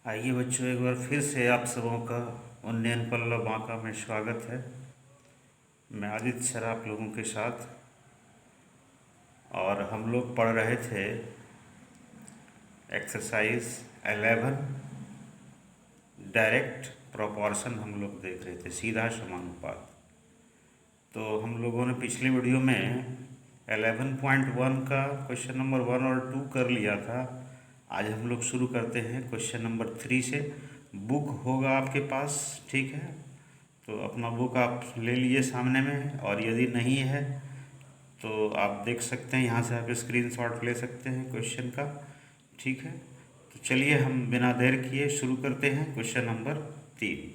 आइए बच्चों, एक बार फिर से आप सबों का उन्नयन पल्लव बांका में स्वागत है। मैं आदित्य सर आप लोगों के साथ, और हम लोग पढ़ रहे थे एक्सरसाइज 11 डायरेक्ट प्रोपोर्शन। हम लोग देख रहे थे सीधा समानुपात। तो हम लोगों ने पिछली वीडियो में 11.1 का क्वेश्चन नंबर 1 और 2 कर लिया था। आज हम लोग शुरू करते हैं क्वेश्चन नंबर 3 से। बुक होगा आपके पास, ठीक है? तो अपना बुक आप ले लीजिए सामने में, और यदि नहीं है तो आप देख सकते हैं, यहाँ से आप स्क्रीनशॉट ले सकते हैं क्वेश्चन का, ठीक है? तो चलिए हम बिना देर किए शुरू करते हैं क्वेश्चन नंबर 3।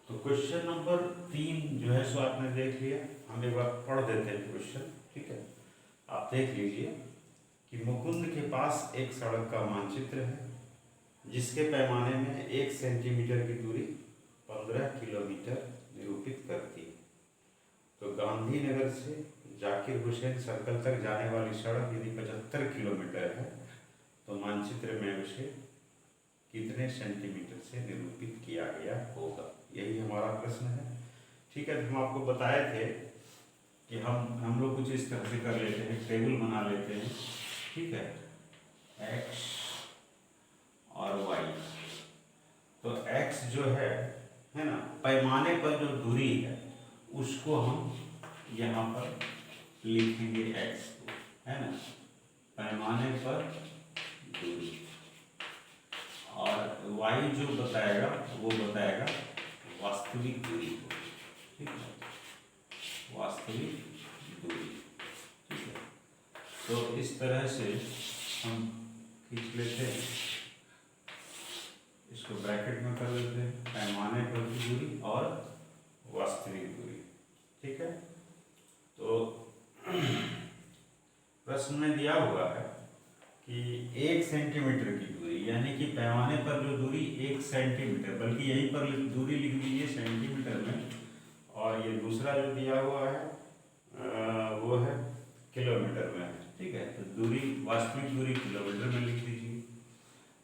तो क्वेश्चन नंबर 3 जो है सो आपने देख लिया। हम एक बार पढ़ देते हैं क्वेश्चन, ठीक है? आप देख लीजिए कि मुकुंद के पास एक सड़क का मानचित्र है जिसके पैमाने में 1 सेंटीमीटर की दूरी 15 किलोमीटर निरूपित करती है। तो गांधीनगर से जाकिर हुसैन सर्कल तक जाने वाली सड़क यदि 75 किलोमीटर है तो मानचित्र में उसे कितने सेंटीमीटर से निरूपित किया गया होगा, यही हमारा प्रश्न है, ठीक है? तो हम आपको बताए थे कि हम लोग कुछ इस तरह से कर लेते हैं, टेबल बना लेते हैं, ठीक है? x और y। तो x जो है ना, पैमाने पर जो दूरी है उसको हम यहाँ पर लिखेंगे x को, है ना, पैमाने पर दूरी। और y जो बताएगा वो बताएगा वास्तविक दूरी को, ठीक है? वास्तविक दूरी, ठीक है? तो इस तरह से हम खींच लेते हैं, इसको ब्रैकेट में कर लेते हैं, पैमाने पर की दूरी और वास्तविक दूरी, ठीक है? तो प्रश्न में दिया हुआ है कि 1 सेंटीमीटर की दूरी, यानी कि पैमाने पर जो दूरी 1 सेंटीमीटर, बल्कि यहीं पर दूरी लिख दीजिए सेंटीमीटर में, और ये दूसरा जो दिया हुआ है वो है किलोमीटर में, ठीक है? तो दूरी, वास्तविक दूरी किलोमीटर में लिख दीजिए।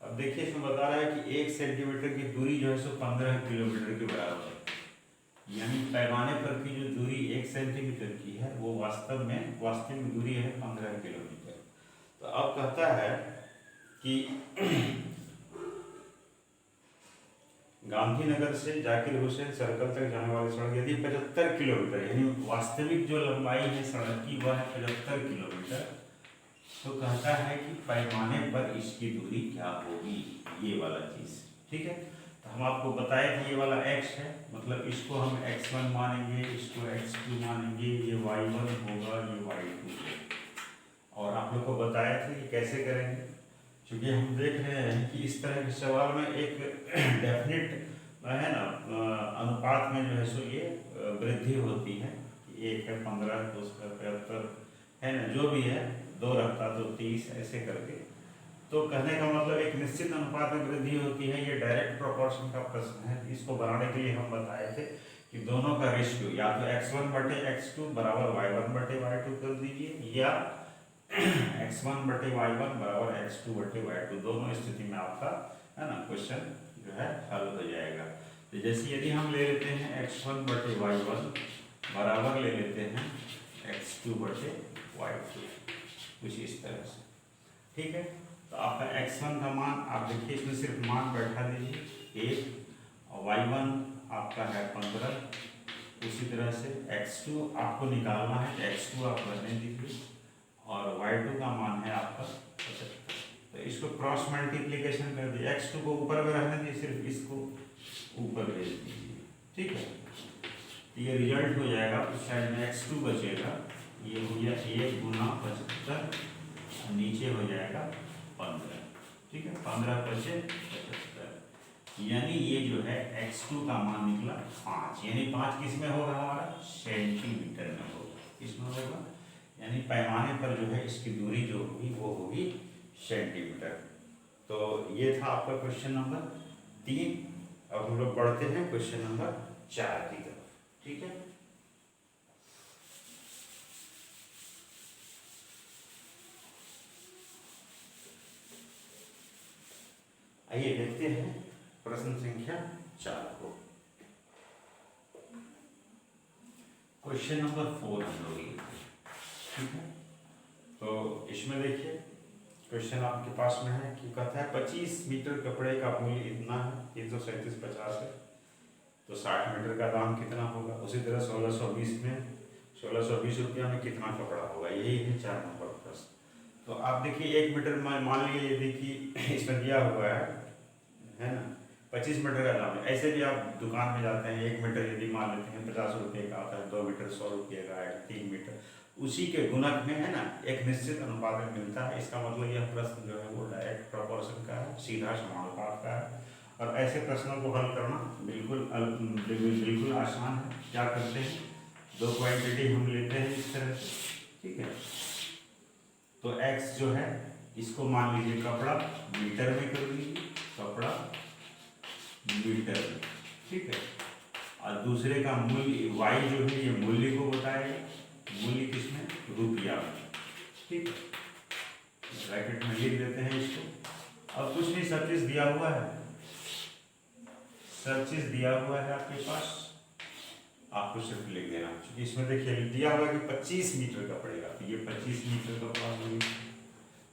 अब देखिए इसमें बता रहा है कि 1 सेंटीमीटर की दूरी जो है सो 15 किलोमीटर के बराबर है, यानी पैमाने पर की जो दूरी 1 सेंटीमीटर की है वो वास्तव में वास्तविक दूरी है 15 किलोमीटर। तो अब कहता है कि गांधीनगर से जाकिर हुसैन सर्कल तक जाने वाली सड़क यदि 75 किलोमीटर, यानी वास्तविक जो लंबाई है सड़क की वह है 75 किलोमीटर, तो कहता है कि पैमाने पर इसकी दूरी क्या होगी, ये वाला चीज़, ठीक है? तो हम आपको बताए थे ये वाला x है, मतलब इसको हम x1 मानेंगे, इसको x2 मानेंगे, ये y1 होगा, ये y2 होगा। और आप लोग को बताया था कि कैसे करेंगे, क्योंकि हम देख रहे हैं कि इस तरह के सवाल में एक डेफिनेट है ना अनुपात में जो है सो ये वृद्धि होती है। 1 है 15 तो उसका 75 है ना, जो भी है 2 रहता तो 30, ऐसे करके। तो कहने का मतलब एक निश्चित अनुपात में वृद्धि होती है। ये डायरेक्ट प्रोपोर्शन का प्रश्न है। इसको बनाने के लिए हम बताए थे कि दोनों का रेशियो या तो x1 बटे x2 बराबर y1 बटे y2 कर दीजिए, या x1 बटे y1 बराबर x2 बटे y2, दोनों स्थिति में आपका है ना क्वेश्चन जो है हल हो जाएगा। तो जैसे यदि हम ले लेते हैं x1 बटे y1 बराबर ले लेते हैं x2 बटे y2, कुछ इस तरह से, ठीक है? तो आपका x1 का मान आप देखिए, इसमें सिर्फ मान बैठा दीजिए 1, और y1 आपका है 15। उसी तरह से x2 आपको निकालना है, तो x2 आप रहने दीजिए, और y2 का मान है आपका 75। तो इसको क्रॉस मल्टीप्लिकेशन कर दिए, x2 को ऊपर में रहने दीजिए, सिर्फ इसको ऊपर भेज दीजिए, ठीक है? तो ये रिजल्ट हो जाएगा, उस साइड में x2 बचेगा, ये हो गया 1 गुना 75, नीचे हो जाएगा 15, ठीक है? 15 × 75, यानी ये जो है x2 का मान निकला 5, यानी 5 किस में होगा हमारा, सेंटीमीटर में होगा। किस में होगा, यानी पैमाने पर जो है इसकी दूरी जो होगी वो होगी सेंटीमीटर। तो ये था आपका क्वेश्चन नंबर 3। अब हम लोग बढ़ते हैं क्वेश्चन नंबर 4 की तरफ, ठीक है? आइए देखते हैं प्रश्न संख्या 4 को। क्वेश्चन नंबर 4 हम लोग ये, ठीक है। तो इसमें देखिए क्वेश्चन आपके पास में है कि कहता है 25 मीटर कपड़े का मूल्य इतना है, 337.50 है, तो 60 मीटर का दाम कितना होगा। उसी तरह 1620 में 1620 रुपया में कितना कपड़ा होगा, यही है 4 नंबर प्रश्न। तो आप देखिए 1 मीटर मान लीजिए, देखिए इसमें दिया हुआ है ना 25 मीटर का दाम है। ऐसे भी आप दुकान में जाते हैं, 1 मीटर यदि मान लेते हैं 50 रुपये का आता है, 2 मीटर 100 रुपये का है, 3 मीटर उसी के गुणक में है ना एक निश्चित अनुपात में मिलता है। इसका मतलब यह प्रश्न जो है वो डायरेक्ट प्रोपोर्शन का है, सीधा समानुपात का है। और ऐसे प्रश्नों को हल करना बिल्कुल आसान है। क्या करते हैं, 2 क्वांटिटी हम लेते हैं इस तरह से, ठीक है। तो x जो है इसको मान लीजिए कपड़ा मीटर में कर लीजिए, कपड़ा मीटर में, ठीक है। और दूसरे का मूल्य y जो है ये मूल्य को बताएगा, मूल्य किसमें, रुपया में, ठीक है। ब्रैकेट में लिख देते हैं इसको। अब कुछ नहीं, सब चीज दिया हुआ है, सब चीज दिया हुआ है आपके पास, आपको सिर्फ लिख देना। इसमें देखिए दिया हुआ है कि 25 मीटर का पड़ेगा, तो ये 25 मीटर का मूल्य,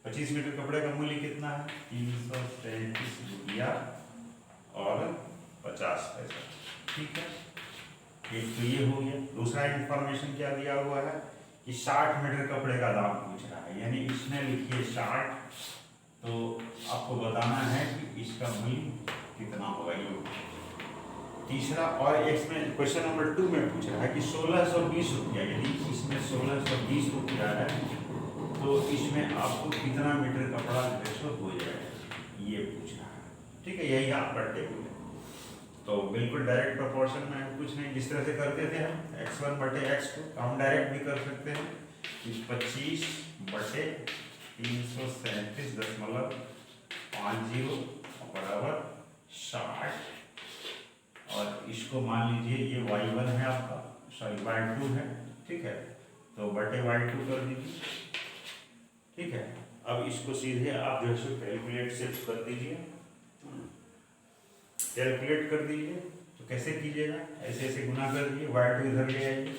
25 मीटर कपड़े का मूल्य कितना है, 337 रुपया और 50 पैसा, ठीक है। एक तो ये हो गया। दूसरा इंफॉर्मेशन क्या दिया हुआ है कि 60 मीटर कपड़े का दाम पूछ रहा है, यानी इसमें लिखिए 60, तो आपको बताना है कि इसका मूल्य कितना होगा ये। तीसरा और इसमें क्वेश्चन नंबर 2 में पूछ रहा है कि 1620 रुपया, यदि इसमें 1620 रुपया है तो इसमें आपको कितना मीटर कपड़ा रेशो हो जाएगा, ये पूछ रहा है, ठीक है। यही आपका टेबल है। तो बिल्कुल डायरेक्ट प्रोपोर्शन में कुछ नहीं, जिस तरह से करते थे हम x1 बटे x2, हम डायरेक्ट भी कर सकते हैं कि 25 बटे 337.50 बराबर 60, और इसको मान लीजिए ये y1 है आपका, सॉरी y2 है, ठीक है। तो बटे y2 कर दीजिए, ठीक है। अब इसको सीधे आप जो है कैलकुलेट से कर दीजिए, कैलकुलेट कर दीजिए। तो कैसे कीजिएगा, ऐसे ऐसे गुना कर दीजिए, y2 इधर ले आइए,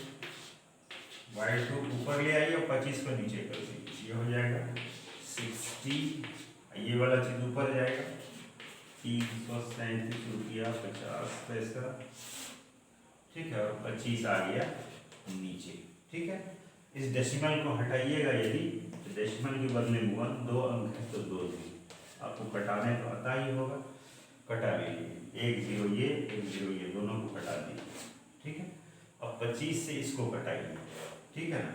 y2 ऊपर ले आइए और 25 को नीचे कर दीजिए, ये हो जाएगा 60, ये वाला चीज ऊपर जाएगा 337 रुपया 50 पैसा, ठीक है। और 25 आ गया नीचे, ठीक है। इस डेसिमल को हटाइएगा यदि, तो डेसिमल के बदले 1 2 अंक है तो 2 आपको कटाने तो आता ही होगा, कटा लीजिए, 1 0 ये 1 0 ये, दोनों को कटा दीजिए, ठीक है। अब 25 से इसको कटाइए, ठीक है ना।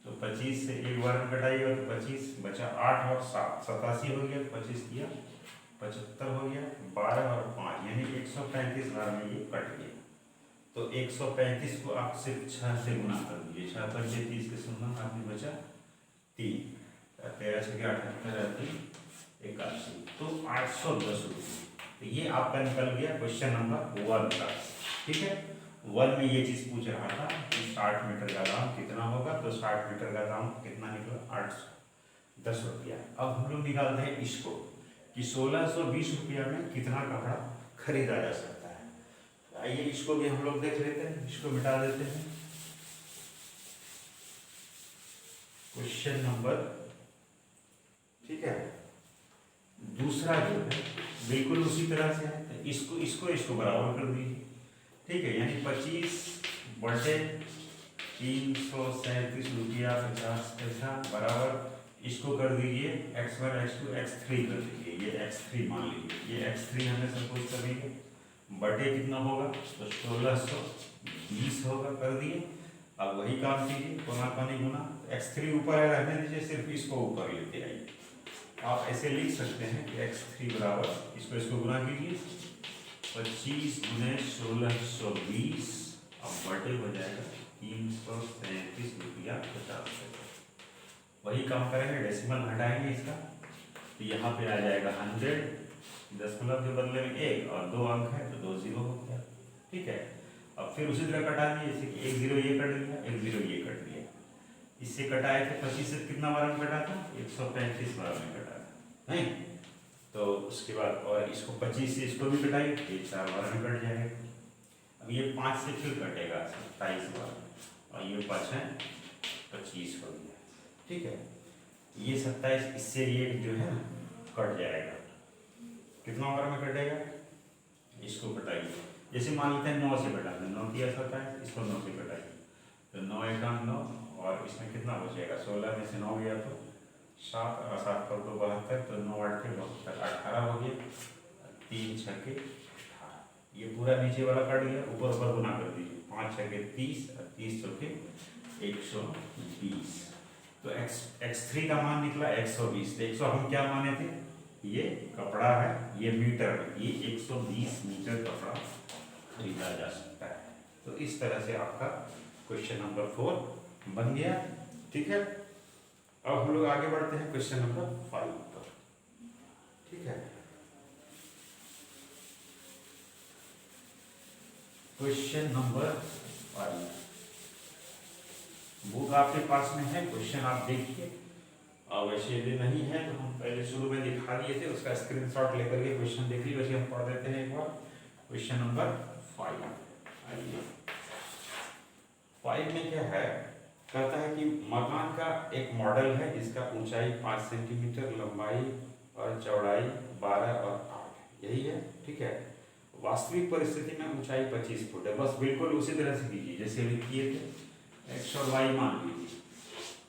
तो 25 से एक बार में कटाइएगा तो 25 बचा 8 और 7 87 हो गया, 25 किया 75 हो गया, 12 और 5 यानी 135 बार में ये कट गया। तो 135 को आप सिर्फ 6 से गुना कर दीजिए, 6 पंचे 30 के सुनना आपने बचा 3, 13 से 78 81, तो 810 रुपये। तो ये आपका निकल गया क्वेश्चन नंबर 1 का, ठीक है। 1 में ये चीज पूछ रहा था कि 60 मीटर का दाम कितना होगा, तो 60 मीटर का दाम कितना निकला, 810 रुपया। अब हम लोग निकालते हैं इसको कि 1620 रुपया में कितना कपड़ा खरीदा जा सकता है। तो आइए इसको भी हम लोग देख लेते हैं, इसको मिटा देते हैं। क्वेश्चन नंबर, ठीक है, दूसरा जो है बिल्कुल उसी तरह से है, तो इसको बराबर कर दीजिए, ठीक है। यानी 25 बटे 337 रुपया 50 पैसा बराबर इसको कर दीजिए x1 x2 x3 कर दीजिए, ये x3 मान लीजिए, ये x3 हमें सपोज करेंगे, बटे कितना होगा तो 1620 होगा, कर दिए। अब वही काम कीजिए, कोना कोनी गुना, x3 ऊपर है रहने दीजिए, सिर्फ इसको ऊपर लेते आइए। आप ऐसे लिख सकते हैं कि x3 बराबर इसको गुना कीजिए, 25 गुने 1620, अब बटे हो जाएगा 337 रुपया 50 पैसा। वही काम करेंगे, डेसिमल हटाएंगे इसका, तो यहाँ पे आ जाएगा 100, दशमलव के बदले में 1 और 2 अंक है तो 2 0 हो गया, ठीक है। अब फिर उसी तरह कटा दिए, जैसे कि 1 0 ये कट लिया, 1 0 ये कट लिया, इससे कटाए थे 25 से कितना बार में कटा था, 135 बार में कटा था, नहीं तो उसके बाद और इसको 25 से इसको भी कटाइए, ये 4 बार में कट जाएगा। अब ये 5 से फिर कटेगा 27 बार, और ये 5 है 25 हो गया, ठीक है। ये 27 इससे ये जो है ना कट जाएगा, कितना बार में कटेगा, इसको कटाइए। जैसे मान लेते हैं 9 से कटाते हैं, 9 किया 27, इसको 9 से कटाइए, तो 9 एकाम 9, और इसमें कितना बचेगा, 16 में से 9 गया तो 7, और 7 पर 2 72, तो 9 8 के 72, 18 हो गया, 3 6 के 18, ये पूरा नीचे वाला कट गया, ऊपर ऊपर गुना कर दीजिए, 5 6 के 30, और 30 चौके 120। तो x3 का मान निकला 120। तो 100 हम क्या माने थे, ये कपड़ा है, ये मीटर है, ये 120 मीटर कपड़ा खरीदा जा सकता है। तो इस तरह से आपका क्वेश्चन नंबर 4 बन गया, ठीक है। अब हम लोग आगे बढ़ते हैं क्वेश्चन नंबर 5 पर, ठीक है। क्वेश्चन नंबर 5, बुक आपके पास में है, क्वेश्चन आप देखिए। और वैसे यदि नहीं है तो हम पहले शुरू में दिखा दिए थे, उसका स्क्रीनशॉट लेकर के क्वेश्चन देख लीजिए। वैसे हम पढ़ देते हैं एक बार क्वेश्चन नंबर 5। आइए 5 में क्या है, कहता है कि मकान का एक मॉडल है जिसका ऊंचाई 5 सेंटीमीटर, लंबाई और चौड़ाई 12 और 8 यही है, ठीक है। वास्तविक परिस्थिति में ऊंचाई 25 फुट है। बस बिल्कुल उसी तरह से कीजिए जैसे अभी किए थे, एक्स और वाई मान लीजिए,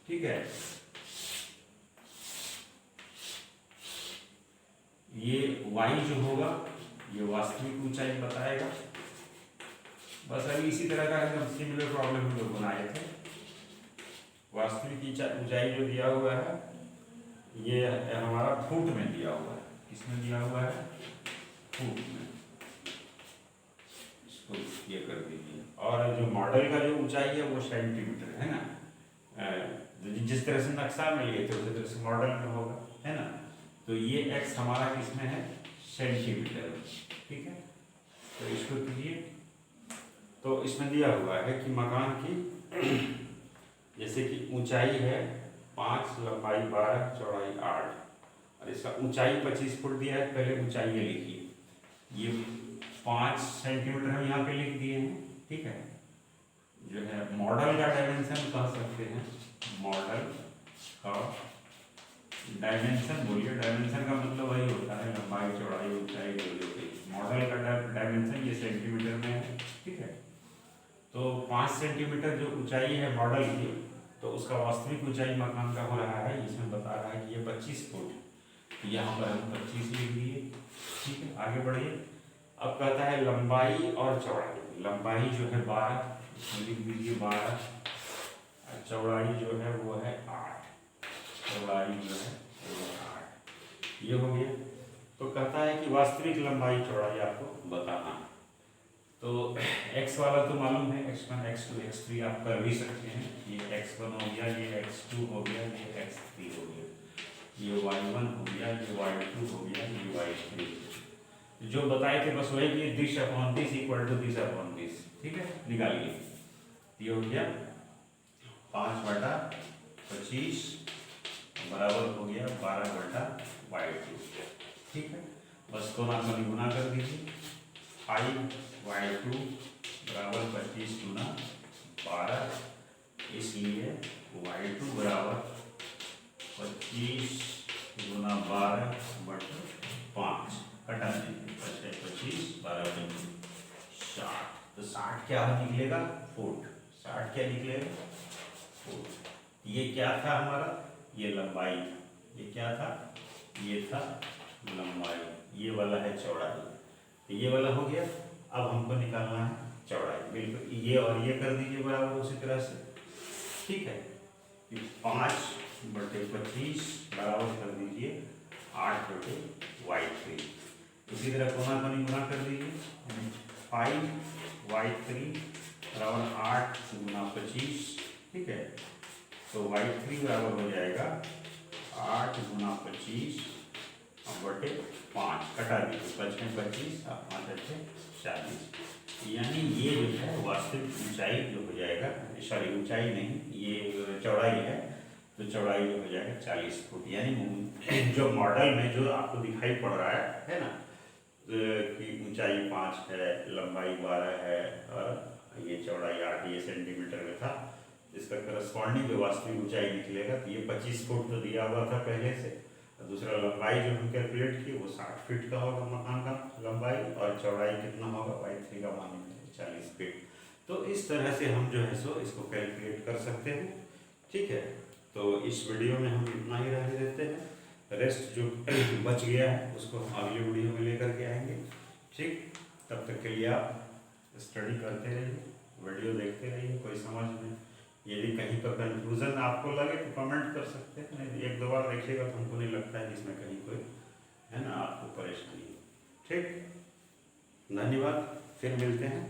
ठीक है। ये वाई जो होगा ये वास्तविक ऊंचाई बताएगा। बस अभी इसी तरह का एकदम सिमिलर प्रॉब्लम हम लोग बनाए थे। वास्तविक ऊंचाई जो दिया हुआ है ये हमारा फुट में दिया हुआ है। किसमें दिया हुआ है, फुट में। इसको ये कर दीजिए। और जो मॉडल का जो ऊंचाई है वो सेंटीमीटर है ना, जिस तरह से नक्शा में लिए थे उसी तरह से मॉडल में होगा, है ना। तो ये x हमारा किसमें है, सेंटीमीटर, ठीक है। तो इसको कीजिए। तो इसमें दिया हुआ है कि मकान की जैसे कि ऊंचाई है 5, लंबाई 12, चौड़ाई 8, और इसका ऊंचाई 25 फुट दिया है। पहले ऊंचाई ये लिखिए, ये 5 सेंटीमीटर हम यहाँ पे लिख दिए हैं, ठीक है। जो है मॉडल का डायमेंशन कह सकते हैं, मॉडल का डायमेंशन बोलिए। डायमेंशन का मतलब वही होता है लंबाई चौड़ाई ऊंचाई जो मॉडल का डायमेंशन ये सेंटीमीटर में है, ठीक है। तो 5 सेंटीमीटर जो ऊंचाई है मॉडल की, तो उसका वास्तविक ऊंचाई मकान का हो रहा है, इसमें बता रहा है कि ये 25 फुट। यहाँ पर हम 25 लिख दिए, ठीक है। आगे बढ़िए। अब कहता है लंबाई और चौड़ाई। लंबाई जो है 12, इसमें लिख दीजिए 12, और चौड़ाई जो है वो है 8। चौड़ाई जो है वो 8, ये हो गया। तो कहता है कि वास्तविक लंबाई चौड़ाई आपको बताना। तो x वाला तो मालूम है, x1 x2 x3 आप कर भी सकते हैं। ये x1 हो गया, ये x2 हो गया, ये x3 हो गया, ये y1 हो गया, ये y2 हो गया, ये y3। जो बताए थे बस वही कि this upon this equal to this upon this, ठीक है। निकालिए। ये हो गया 5/25 बराबर हो गया 12/y2, ठीक है। बस को नाम गुना कर दीजिए। 5/y2 बराबर 25 गुना 12, इसलिए y2 बराबर 25 गुना 12/5 कटा दीजिए। 25 12 60, तो 60 क्या निकलेगा, फुट। 60 क्या निकलेगा, फुट। ये क्या था हमारा, ये लंबाई। ये क्या था, ये था लंबाई। ये वाला है चौड़ाई। तो ये वाला हो गया। अब हमको निकालना है चौड़ाई। बिल्कुल ये और ये कर दीजिए बराबर उसी तरह से, ठीक है। 5/25 बराबर कर दीजिए 8/y3। इसी तरह कोना कोनी गुना कर दीजिए। 5y3 बराबर 8 गुना 25, ठीक है। तो y3 बराबर हो जाएगा 8 गुना 25/5, कटा दीजिए। 25 और 5 40, यानी ये जो है वास्तविक ऊंचाई जो हो जाएगा, सॉरी ऊंचाई नहीं, ये चौड़ाई है। तो चौड़ाई जो हो जाएगा 40 फुट। यानी जो मॉडल में जो आपको दिखाई पड़ रहा है ना, कि ऊंचाई 5 है, लंबाई 12 है और ये चौड़ाई 8 ये सेंटीमीटर में था, इसका करस्पॉन्डिंग जो वास्तविक ऊंचाई निकलेगा तो ये 25 फुट तो दिया हुआ था पहले से। और दूसरा लंबाई जो हम कैलकुलेट किए वो 60 फीट का होगा मकान का लंबाई, और चौड़ाई कितना होगा y3 का मान 40 फीट। तो इस तरह से हम जो है सो इसको कैलकुलेट कर सकते हैं। ठीक है, तो इस वीडियो में हम इतना ही रहने देते हैं, रेस्ट जो बच गया है उसको हम अगले वीडियो में लेकर के आएंगे। ठीक, तब तक के लिए आप स्टडी करते रहिए, वीडियो देखते रहिए। कोई समझ में यदि कहीं पर कंफ्यूजन आपको लगे तो कमेंट कर सकते हैं, नहीं एक दो बार देखिएगा तो हमको नहीं लगता है कि इसमें कहीं कोई है ना आपको परेशानी हो। ठीक, धन्यवाद, फिर मिलते हैं।